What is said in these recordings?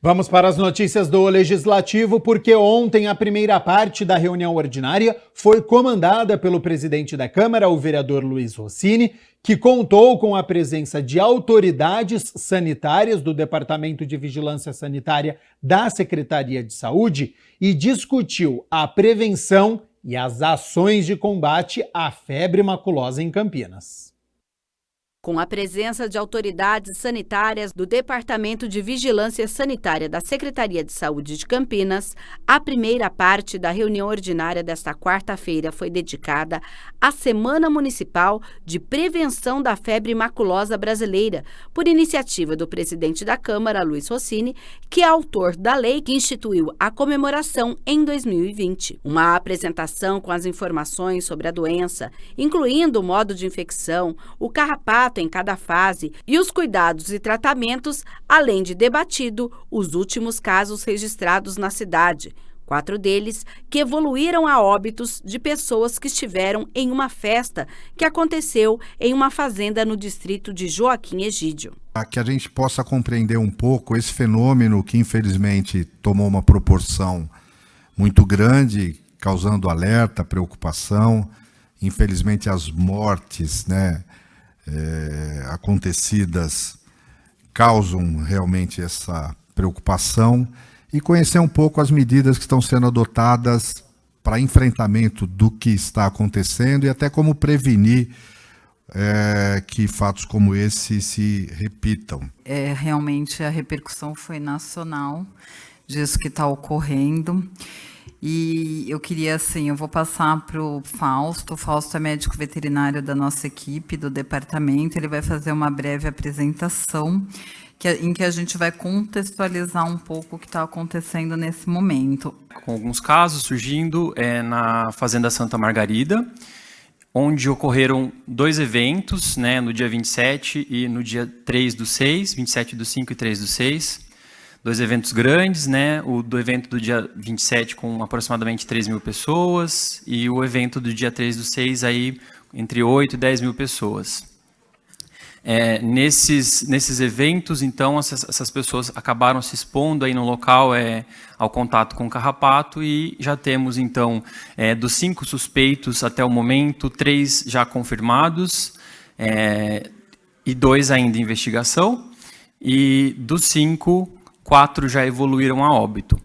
Vamos para as notícias do Legislativo, porque ontem a primeira parte da reunião ordinária foi comandada pelo presidente da Câmara, o vereador Luiz Rossini, que contou com a presença de autoridades sanitárias do Departamento de Vigilância Sanitária da Secretaria de Saúde e discutiu a prevenção e as ações de combate à febre maculosa em Campinas. Com a presença de autoridades sanitárias do Departamento de Vigilância Sanitária da Secretaria de Saúde de Campinas, a primeira parte da reunião ordinária desta quarta-feira foi dedicada à Semana Municipal de Prevenção da Febre Maculosa Brasileira, por iniciativa do presidente da Câmara, Luiz Rossini, que é autor da lei que instituiu a comemoração em 2020. Uma apresentação com as informações sobre a doença, incluindo o modo de infecção, o carrapato em cada fase e os cuidados e tratamentos, além de debatido os últimos casos registrados na cidade, 4 deles que evoluíram a óbitos de pessoas que estiveram em uma festa que aconteceu em uma fazenda no distrito de Joaquim Egídio. Para que a gente possa compreender um pouco esse fenômeno que infelizmente tomou uma proporção muito grande, causando alerta, preocupação, infelizmente as mortes, acontecidas causam realmente essa preocupação, e conhecer um pouco as medidas que estão sendo adotadas para enfrentamento do que está acontecendo e até como prevenir que fatos como esse se repitam. Realmente a repercussão foi nacional disso que está ocorrendo. E eu queria, eu vou passar para o Fausto. O Fausto é médico veterinário da nossa equipe, do departamento. Ele vai fazer uma breve apresentação em que a gente vai contextualizar um pouco o que está acontecendo nesse momento. Com alguns casos surgindo na Fazenda Santa Margarida, onde ocorreram 2 eventos, no dia 27 e no dia 3/6, 27/5 e 3/6. 2 eventos grandes, o do evento do dia 27 com aproximadamente 3.000 pessoas e o evento do dia 3/6 aí entre 8 e 10.000 pessoas. Nesses eventos, então, essas pessoas acabaram se expondo aí no local ao contato com o carrapato e já temos, então, dos 5 suspeitos até o momento, 3 já confirmados e 2 ainda em investigação, e dos 5, 4 já evoluíram a óbito.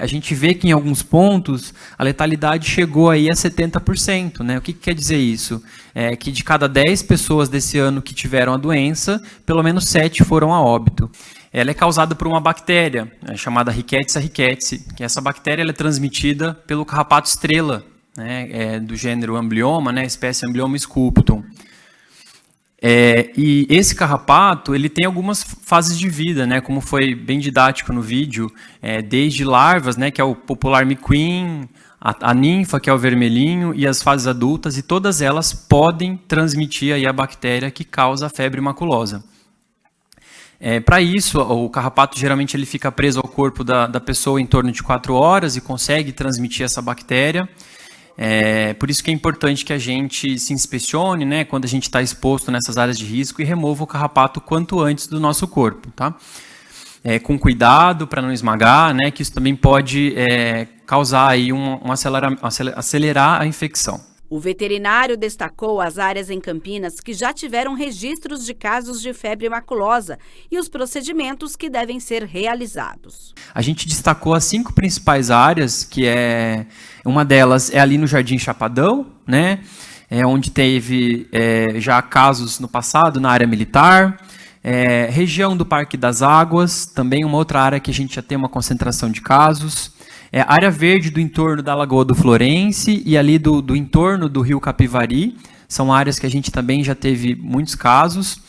A gente vê que em alguns pontos a letalidade chegou aí a 70%. O que quer dizer isso? Que de cada 10 pessoas desse ano que tiveram a doença, pelo menos 7 foram a óbito. Ela é causada por uma bactéria chamada Rickettsia rickettsii, que essa bactéria ela é transmitida pelo carrapato estrela, do gênero Amblyomma, espécie Amblyomma sculptum. E esse carrapato ele tem algumas fases de vida, como foi bem didático no vídeo, desde larvas, que é o popular McQueen, a ninfa, que é o vermelhinho, e as fases adultas, e todas elas podem transmitir aí a bactéria que causa a febre maculosa. Para isso, o carrapato geralmente ele fica preso ao corpo da pessoa em torno de 4 horas e consegue transmitir essa bactéria. Por isso que é importante que a gente se inspecione, quando a gente está exposto nessas áreas de risco e remova o carrapato quanto antes do nosso corpo, tá? Com cuidado para não esmagar, que isso também pode causar aí acelerar a infecção. O veterinário destacou as áreas em Campinas que já tiveram registros de casos de febre maculosa e os procedimentos que devem ser realizados. A gente destacou as 5 principais áreas, que uma delas é ali no Jardim Chapadão, onde teve já casos no passado na área militar, região do Parque das Águas, também uma outra área que a gente já tem uma concentração de casos. Área verde do entorno da Lagoa do Florense e ali do entorno do Rio Capivari, são áreas que a gente também já teve muitos casos.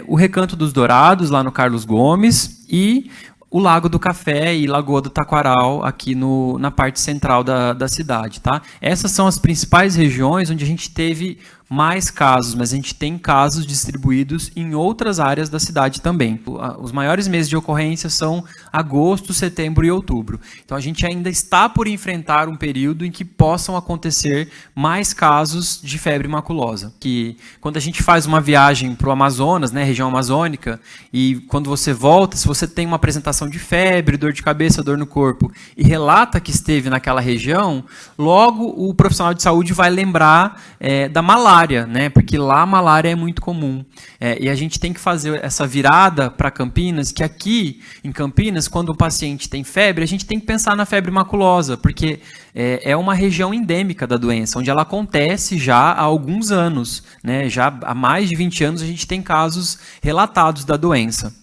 O Recanto dos Dourados, lá no Carlos Gomes, e o Lago do Café e Lagoa do Taquaral, aqui na parte central da cidade. Tá? Essas são as principais regiões onde a gente teve mais casos, mas a gente tem casos distribuídos em outras áreas da cidade também. Os maiores meses de ocorrência são agosto, setembro e outubro. Então a gente ainda está por enfrentar um período em que possam acontecer mais casos de febre maculosa. Que quando a gente faz uma viagem para o Amazonas, né, região amazônica, e quando você volta, se você tem uma apresentação de febre, dor de cabeça, dor no corpo, e relata que esteve naquela região, logo o profissional de saúde vai lembrar da malária, né? Porque lá a malária é muito comum. E a gente tem que fazer essa virada para Campinas, que aqui em Campinas, quando um paciente tem febre, a gente tem que pensar na febre maculosa, porque é uma região endêmica da doença, onde ela acontece já há alguns anos, né? Já há mais de 20 anos a gente tem casos relatados da doença.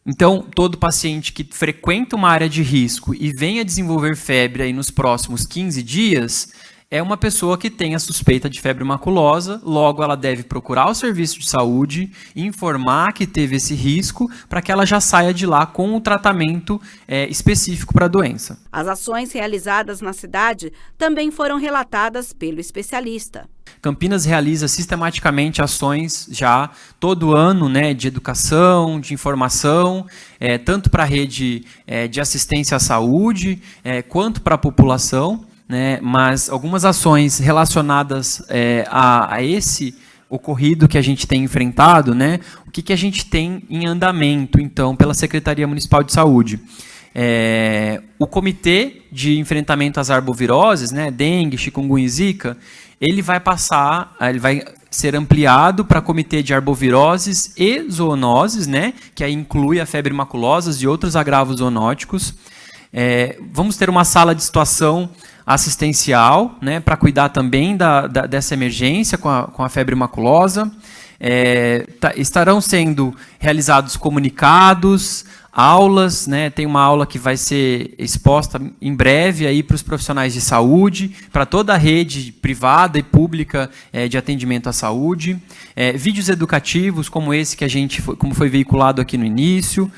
Então, todo paciente que frequenta uma área de risco e venha desenvolver febre aí nos próximos 15 dias, é uma pessoa que tem a suspeita de febre maculosa, logo ela deve procurar o serviço de saúde, informar que teve esse risco, para que ela já saia de lá com um tratamento específico para a doença. As ações realizadas na cidade também foram relatadas pelo especialista. Campinas realiza sistematicamente ações já todo ano, né, de educação, de informação, tanto para a rede de assistência à saúde, quanto para a população, né, mas algumas ações relacionadas a esse ocorrido que a gente tem enfrentado, né, o que a gente tem em andamento, então, pela Secretaria Municipal de Saúde. O Comitê de Enfrentamento às Arboviroses, né, dengue, chikungunya e zika, ele vai ser ampliado para comitê de arboviroses e zoonoses, né, que aí inclui a febre maculosa e outros agravos zoonóticos. Vamos ter uma sala de situação assistencial, né, para cuidar também dessa emergência com a febre maculosa. Estarão sendo realizados comunicados, aulas, né? Tem uma aula que vai ser exposta em breve aí para os profissionais de saúde, para toda a rede privada e pública de atendimento à saúde, vídeos educativos como esse que como foi veiculado aqui no início,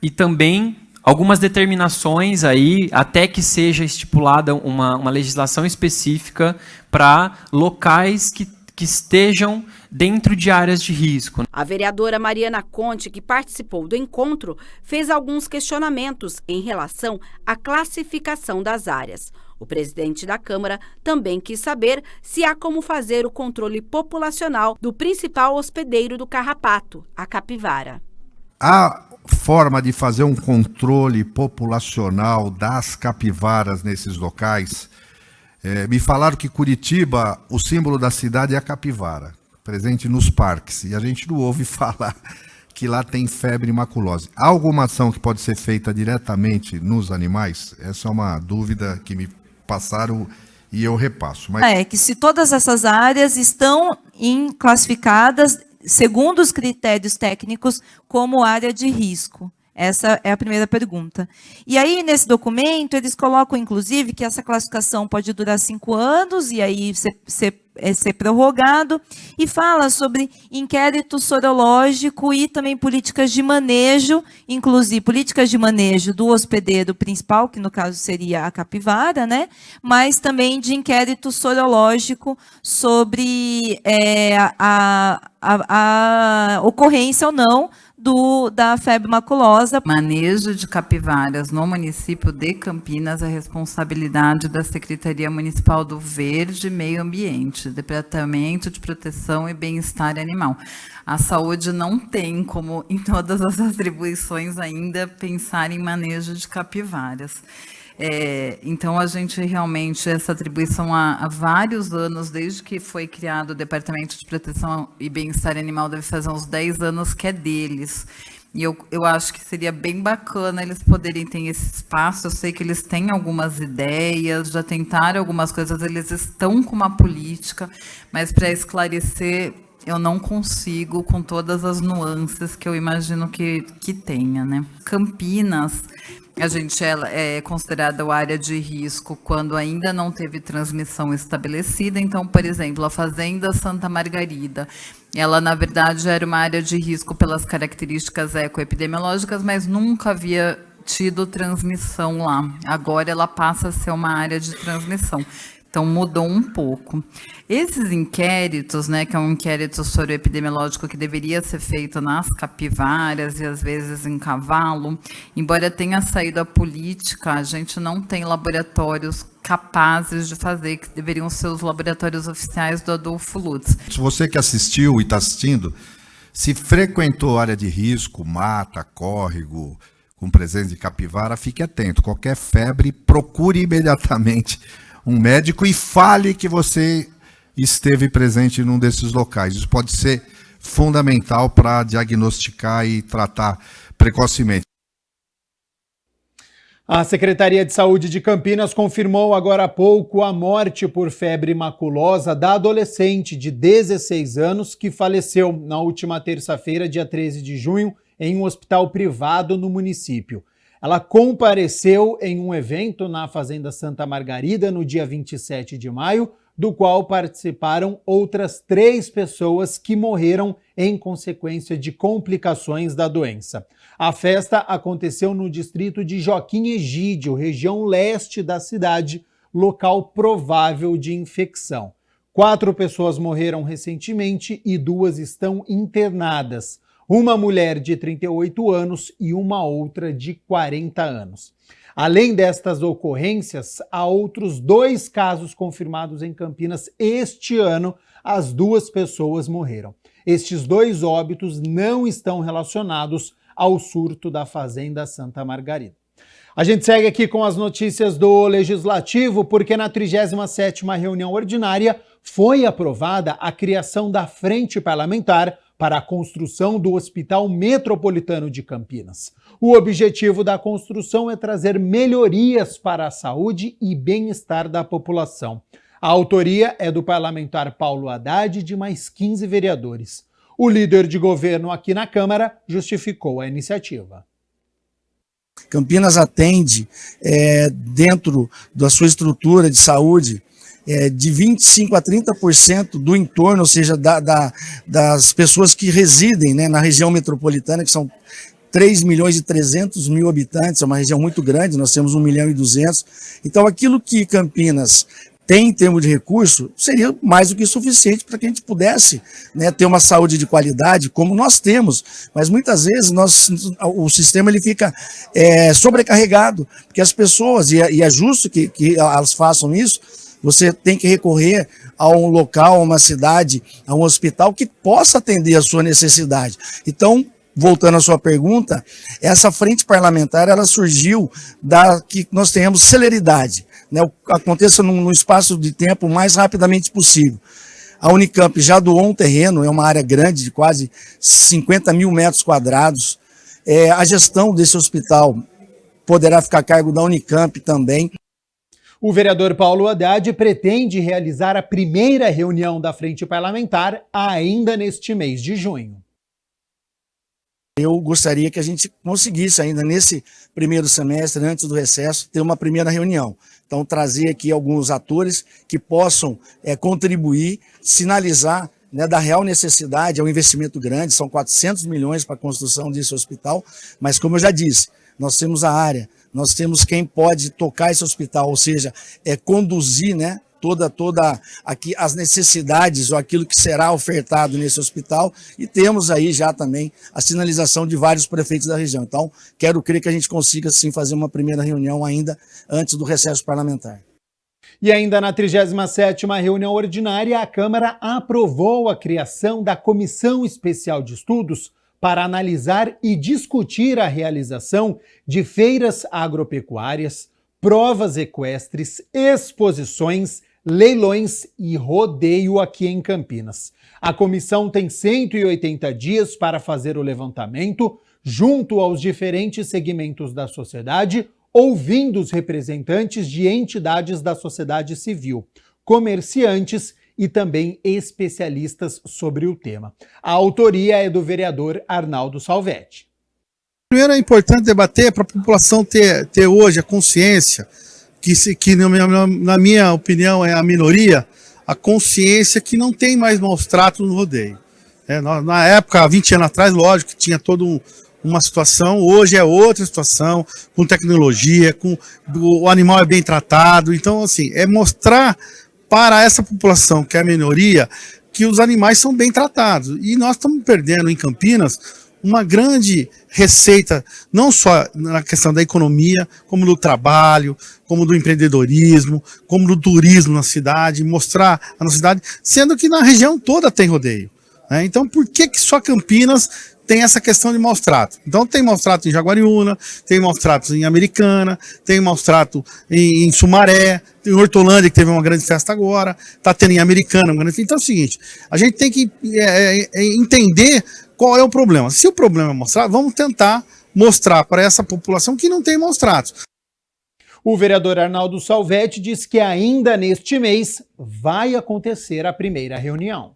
e também algumas determinações aí, até que seja estipulada uma legislação específica para locais que estejam dentro de áreas de risco. A vereadora Mariana Conte, que participou do encontro, fez alguns questionamentos em relação à classificação das áreas. O presidente da Câmara também quis saber se há como fazer o controle populacional do principal hospedeiro do carrapato, a capivara. A forma de fazer um controle populacional das capivaras nesses locais, me falaram que Curitiba, o símbolo da cidade é a capivara, presente nos parques, e a gente não ouve falar que lá tem febre maculosa. Há alguma ação que pode ser feita diretamente nos animais? Essa é uma dúvida que me passaram e eu repasso. Mas... que se todas essas áreas estão classificadas segundo os critérios técnicos como área de risco. Essa é a primeira pergunta. E aí, nesse documento, eles colocam, inclusive, que essa classificação pode durar 5 anos e aí ser prorrogado, e fala sobre inquérito sorológico e também políticas de manejo, inclusive políticas de manejo do hospedeiro principal, que no caso seria a capivara, né? Mas também de inquérito sorológico sobre a ocorrência ou não da febre maculosa. Manejo de capivaras no município de Campinas é responsabilidade da Secretaria Municipal do Verde e Meio Ambiente, Departamento de Proteção e Bem-Estar Animal. A saúde não tem como, em todas as atribuições ainda, pensar em manejo de capivaras. Então, a gente realmente, essa atribuição há vários anos, desde que foi criado o Departamento de Proteção e Bem-Estar Animal, deve fazer uns 10 anos que é deles. E eu acho que seria bem bacana eles poderem ter esse espaço. Eu sei que eles têm algumas ideias, já tentaram algumas coisas, eles estão com uma política, mas para esclarecer, eu não consigo com todas as nuances que eu imagino que tenha, né? Campinas... A gente é considerada área de risco quando ainda não teve transmissão estabelecida. Então, por exemplo, a Fazenda Santa Margarida, ela, na verdade, era uma área de risco pelas características ecoepidemiológicas, mas nunca havia tido transmissão lá. Agora ela passa a ser uma área de transmissão. Então, mudou um pouco. Esses inquéritos, né, que é um inquérito soroepidemiológico que deveria ser feito nas capivaras e, às vezes, em cavalo, embora tenha saído a política, a gente não tem laboratórios capazes de fazer, que deveriam ser os laboratórios oficiais do Adolfo Lutz. Se você que assistiu e está assistindo, se frequentou área de risco, mata, córrego, com presença de capivara, fique atento. Qualquer febre, procure imediatamente um médico e fale que você esteve presente num desses locais. Isso pode ser fundamental para diagnosticar e tratar precocemente. A Secretaria de Saúde de Campinas confirmou agora há pouco a morte por febre maculosa da adolescente de 16 anos que faleceu na última terça-feira, dia 13 de junho, em um hospital privado no município. Ela compareceu em um evento na Fazenda Santa Margarida no dia 27 de maio, do qual participaram outras 3 pessoas que morreram em consequência de complicações da doença. A festa aconteceu no distrito de Joaquim Egídio, região leste da cidade, local provável de infecção. 4 pessoas morreram recentemente e 2 estão internadas. Uma mulher de 38 anos e uma outra de 40 anos. Além destas ocorrências, há outros 2 casos confirmados em Campinas este ano. As 2 pessoas morreram. Estes 2 óbitos não estão relacionados ao surto da Fazenda Santa Margarida. A gente segue aqui com as notícias do Legislativo, porque na 37ª reunião ordinária foi aprovada a criação da Frente Parlamentar para a construção do Hospital Metropolitano de Campinas. O objetivo da construção é trazer melhorias para a saúde e bem-estar da população. A autoria é do parlamentar Paulo Haddad e de mais 15 vereadores. O líder de governo aqui na Câmara justificou a iniciativa. Campinas atende, dentro da sua estrutura de saúde, de 25% a 30% do entorno, ou seja, das pessoas que residem, né, na região metropolitana, que são 3.300.000 habitantes, é uma região muito grande, nós temos 1.200.000. Então, aquilo que Campinas tem em termos de recurso, seria mais do que suficiente para que a gente pudesse, né, ter uma saúde de qualidade, como nós temos. Mas muitas vezes o sistema ele fica sobrecarregado, porque as pessoas, e é justo que elas façam isso, você tem que recorrer a um local, a uma cidade, a um hospital que possa atender a sua necessidade. Então, voltando à sua pergunta, essa frente parlamentar ela surgiu que nós tenhamos celeridade, né? Aconteça num espaço de tempo o mais rapidamente possível. A Unicamp já doou um terreno, é uma área grande de quase 50.000 metros quadrados. A gestão desse hospital poderá ficar a cargo da Unicamp também. O vereador Paulo Haddad pretende realizar a primeira reunião da Frente Parlamentar ainda neste mês de junho. Eu gostaria que a gente conseguisse ainda nesse primeiro semestre, antes do recesso, ter uma primeira reunião. Então, trazer aqui alguns atores que possam contribuir, sinalizar, né, da real necessidade. É um investimento grande, são 400 milhões para a construção desse hospital, mas como eu já disse, nós temos a área, nós temos quem pode tocar esse hospital, ou seja, conduzir, né, toda aqui as necessidades ou aquilo que será ofertado nesse hospital, e temos aí já também a sinalização de vários prefeitos da região. Então, quero crer que a gente consiga sim fazer uma primeira reunião ainda antes do recesso parlamentar. E ainda na 37ª reunião ordinária, a Câmara aprovou a criação da Comissão Especial de Estudos para analisar e discutir a realização de feiras agropecuárias, provas equestres, exposições, leilões e rodeio aqui em Campinas. A comissão tem 180 dias para fazer o levantamento junto aos diferentes segmentos da sociedade, ouvindo os representantes de entidades da sociedade civil, comerciantes e também especialistas sobre o tema. A autoria é do vereador Arnaldo Salvetti. Primeiro é importante debater para a população ter hoje a consciência, que na minha opinião é a minoria, a consciência que não tem mais maus tratos no rodeio. Na época, há 20 anos atrás, lógico que tinha toda uma situação, hoje é outra situação, com tecnologia, o animal é bem tratado. Então, assim, é mostrar para essa população, que é a minoria, que os animais são bem tratados. E nós estamos perdendo em Campinas uma grande receita, não só na questão da economia, como do trabalho, como do empreendedorismo, como do turismo na cidade, mostrar a nossa cidade, sendo que na região toda tem rodeio, né? Então, por que só Campinas tem essa questão de maus tratos? Então, tem maus tratos em Jaguariúna, tem maus tratos em Americana, tem maus tratos em Sumaré, tem Hortolândia, que teve uma grande festa agora, está tendo em Americana. Então é o seguinte, a gente tem que entender qual é o problema. Se o problema é mostrar, vamos tentar mostrar para essa população que não tem maus tratos. O vereador Arnaldo Salvetti diz que ainda neste mês vai acontecer a primeira reunião.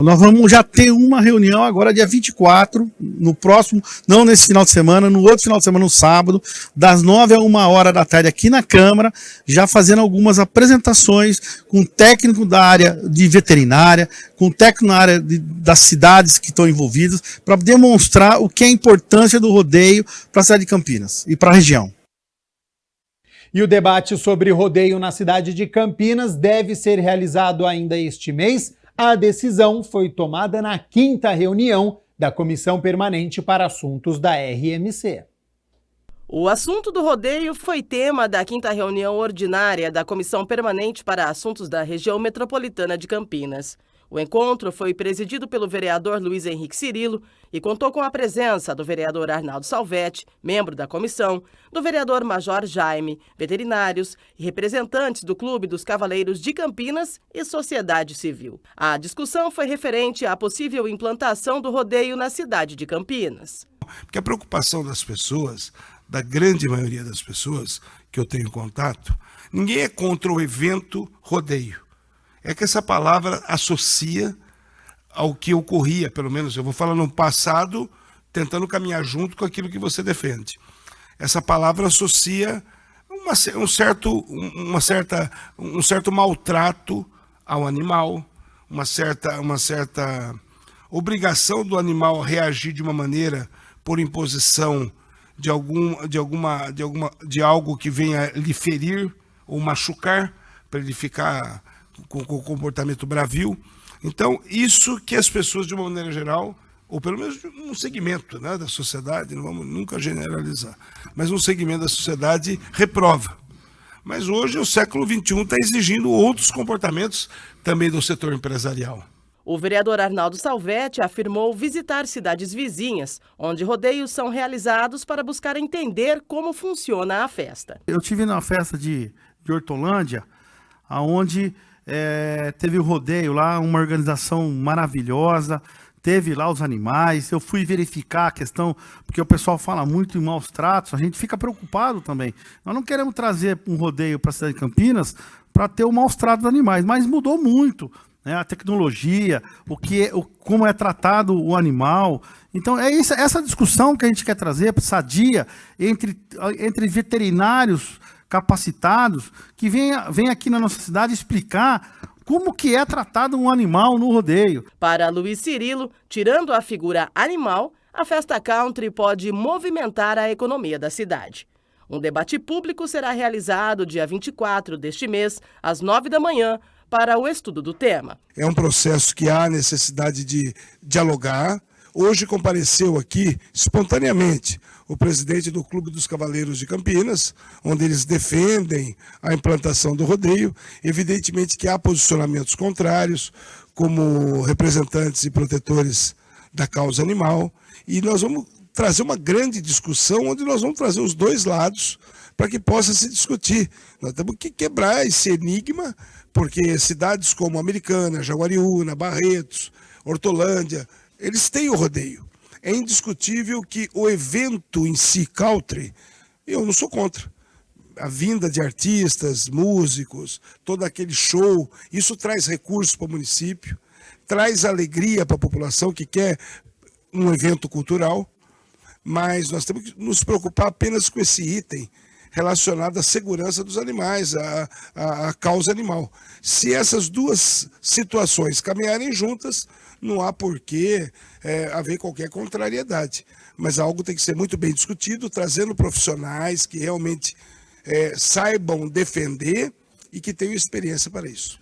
Nós vamos já ter uma reunião agora, dia 24, no próximo, não nesse final de semana, no outro final de semana, no sábado, das 9 a 1h da tarde aqui na Câmara, já fazendo algumas apresentações com técnico da área de veterinária, com técnico na área das cidades que estão envolvidas, para demonstrar o que é a importância do rodeio para a cidade de Campinas e para a região. E o debate sobre rodeio na cidade de Campinas deve ser realizado ainda este mês. A decisão foi tomada na 5ª reunião da Comissão Permanente para Assuntos da RMC. O assunto do rodeio foi tema da 5ª reunião ordinária da Comissão Permanente para Assuntos da Região Metropolitana de Campinas. O encontro foi presidido pelo vereador Luiz Henrique Cirilo e contou com a presença do vereador Arnaldo Salvetti, membro da comissão, do vereador Major Jaime, veterinários e representantes do Clube dos Cavaleiros de Campinas e sociedade civil. A discussão foi referente à possível implantação do rodeio na cidade de Campinas. Porque a preocupação das pessoas, da grande maioria das pessoas que eu tenho contato, ninguém é contra o evento rodeio. É que essa palavra associa ao que ocorria, pelo menos eu vou falar no passado, tentando caminhar junto com aquilo que você defende. Essa palavra associa um certo maltrato ao animal, uma certa obrigação do animal a reagir de uma maneira por imposição de algo que venha lhe ferir ou machucar, para ele ficar com o comportamento bravio. Então, isso que as pessoas, de uma maneira geral, ou pelo menos um segmento, né, da sociedade, não vamos nunca generalizar, mas um segmento da sociedade reprova. Mas hoje o século XXI está exigindo outros comportamentos também do setor empresarial. O vereador Arnaldo Salvetti afirmou visitar cidades vizinhas, onde rodeios são realizados para buscar entender como funciona a festa. Eu estive na festa de Hortolândia, onde teve o rodeio lá, uma organização maravilhosa, teve lá os animais, eu fui verificar a questão, porque o pessoal fala muito em maus tratos, a gente fica preocupado também. Nós não queremos trazer um rodeio para a cidade de Campinas para ter o maus trato dos animais, mas mudou muito, né? A tecnologia, como é tratado o animal. Então é essa discussão que a gente quer trazer, sadia, entre veterinários capacitados, que vem aqui na nossa cidade explicar como que é tratado um animal no rodeio. Para Luiz Cirilo, tirando a figura animal, a festa country pode movimentar a economia da cidade. Um debate público será realizado dia 24 deste mês, às 9 da manhã, para o estudo do tema. É um processo que há necessidade de dialogar. Hoje compareceu aqui, espontaneamente, o presidente do Clube dos Cavaleiros de Campinas, onde eles defendem a implantação do rodeio. Evidentemente que há posicionamentos contrários, como representantes e protetores da causa animal, e nós vamos trazer uma grande discussão, onde nós vamos trazer os dois lados, para que possa se discutir. Nós temos que quebrar esse enigma, porque cidades como Americana, Jaguariúna, Barretos, Hortolândia, eles têm o rodeio. É indiscutível que o evento em si, country, eu não sou contra. A vinda de artistas, músicos, todo aquele show, isso traz recursos para o município, traz alegria para a população que quer um evento cultural, mas nós temos que nos preocupar apenas com esse item relacionado à segurança dos animais, à causa animal. Se essas duas situações caminharem juntas, não há por que haver qualquer contrariedade. Mas algo tem que ser muito bem discutido, trazendo profissionais que realmente saibam defender e que tenham experiência para isso.